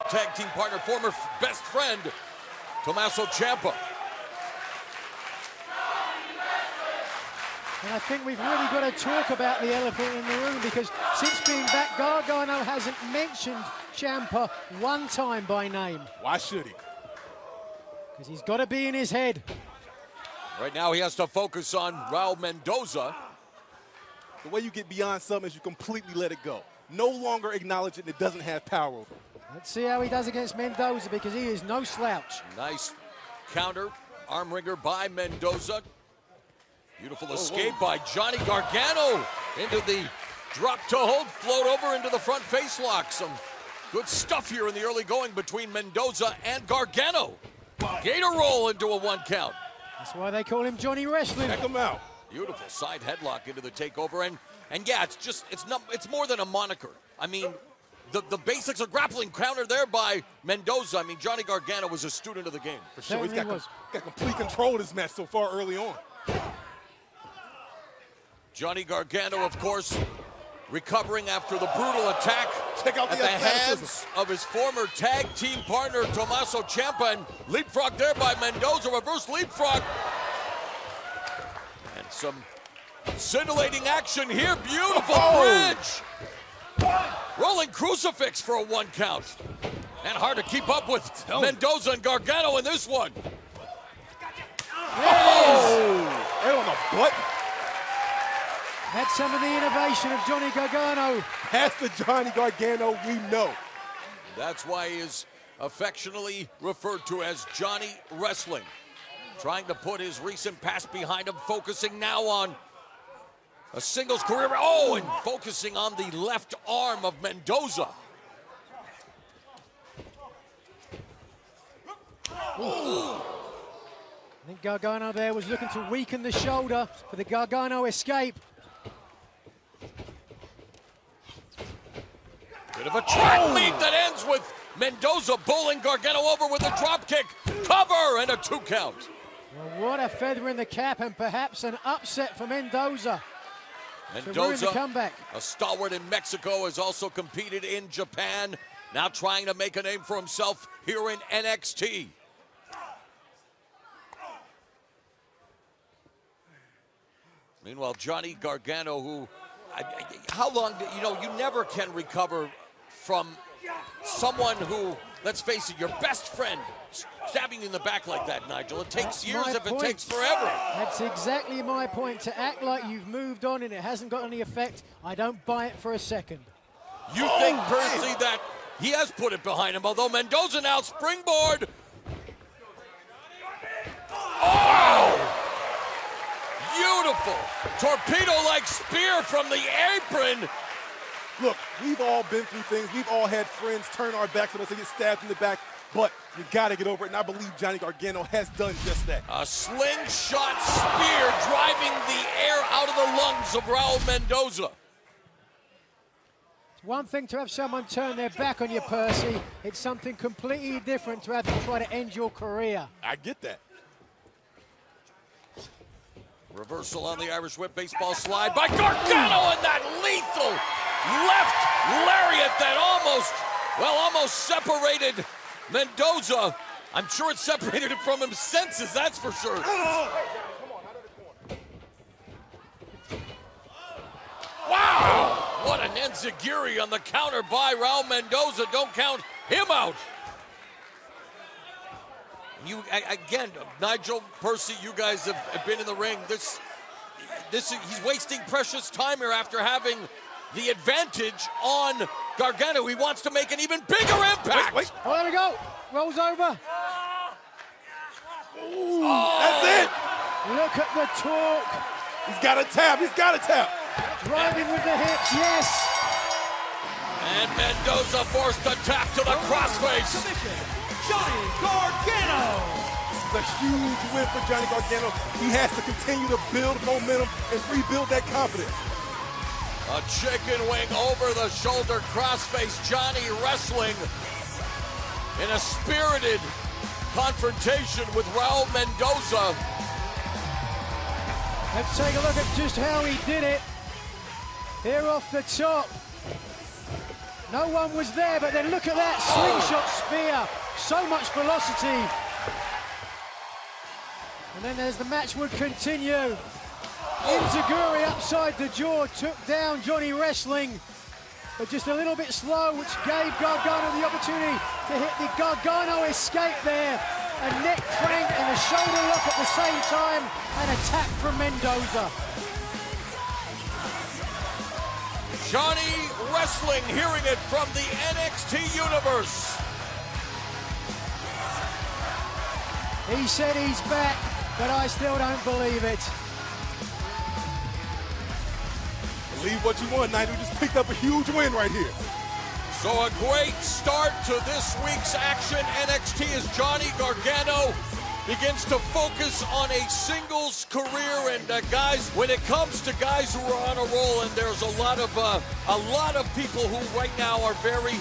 tag team partner, former best friend, Tommaso Ciampa. And I think we've really got to talk about the elephant in the room, because since being back, Gargano hasn't mentioned Ciampa one time by name. Why should he? Because he's got to be in his head. Right now he has to focus on Raul Mendoza. The way you get beyond something is you completely let it go. No longer acknowledge it and it doesn't have power over it. Let's see how he does against Mendoza, because he is no slouch. Nice counter, arm wringer by Mendoza. Beautiful escape by Johnny Gargano into the drop to hold, float over into the front face lock. Some good stuff here in the early going between Mendoza and Gargano. Gator roll into a 1 count. That's why they call him Johnny Wrestling. Check him out. Beautiful side headlock into the takeover, and yeah, it's more than a moniker. I mean, the basics of grappling, counter there by Mendoza. I mean, Johnny Gargano was a student of the game. For sure, he's got complete control of this match so far early on. Johnny Gargano, of course, recovering after the brutal attack at the hands of his former tag team partner, Tommaso Ciampa, and leapfrog there by Mendoza, reverse leapfrog. And some scintillating action here, beautiful bridge. Rolling crucifix for a 1 count. And hard to keep up with Mendoza and Gargano in this one. Right on the butt. That's some of the innovation of Johnny Gargano. That's the Johnny Gargano we know. That's why he is affectionately referred to as Johnny Wrestling. Trying to put his recent past behind him, focusing now on a singles career. Oh, and focusing on the left arm of Mendoza. I think Gargano there was looking to weaken the shoulder for the Gargano escape. Bit of a track lead that ends with Mendoza bowling Gargano over with a drop kick. Cover and a 2 count. Well, what a feather in the cap, and perhaps an upset for Mendoza. Mendoza, the comeback. A stalwart in Mexico, has also competed in Japan. Now trying to make a name for himself here in NXT. Meanwhile, Johnny Gargano, who, how long, you never can recover from someone who, let's face it, your best friend stabbing you in the back like that, Nigel. It takes years if it takes forever. That's exactly my point. To act like you've moved on and it hasn't got any effect, I don't buy it for a second. You think personally that he has put it behind him, although Mendoza now springboard. Oh! Beautiful torpedo-like spear from the apron. Look, we've all been through things. We've all had friends turn our backs on us and get stabbed in the back, but you gotta get over it, and I believe Johnny Gargano has done just that. A slingshot spear driving the air out of the lungs of Raul Mendoza. It's one thing to have someone turn their back on you, Percy. It's something completely different to have to try to end your career. I get that. Reversal on the Irish whip, baseball slide by Gargano, and that lethal left lariat that almost separated Mendoza. I'm sure it separated him from his senses, that's for sure. Wow! What an enziguri on the counter by Raul Mendoza. Don't count him out. You again, Nigel, Percy, you guys have been in the ring. He's wasting precious time here after having the advantage on Gargano. He wants to make an even bigger impact. Wait. Oh, there we go. Rolls over. Ooh, that's it. Look at the torque. He's got a tap. Driving with the hips, yes. And Mendoza forced to tap to the crossface. Johnny Gargano! This is a huge win for Johnny Gargano. He has to continue to build momentum and rebuild that confidence. A chicken wing over the shoulder crossface. Johnny Wrestling in a spirited confrontation with Raul Mendoza. Let's take a look at just how he did it. Here off the top. No one was there, but then look at that slingshot spear. So much velocity. And then as the match would continue, Inzaguri upside the jaw took down Johnny Wrestling, but just a little bit slow, which gave Gargano the opportunity to hit the Gargano escape there. A neck crank and a shoulder lock at the same time, and attack from Mendoza. Johnny Wrestling hearing it from the NXT universe. He said he's back, but I still don't believe it. Believe what you want, Knight. We just picked up a huge win right here. So a great start to this week's action. NXT as Johnny Gargano begins to focus on a singles career. And guys, when it comes to guys who are on a roll, and there's a lot of people who right now are very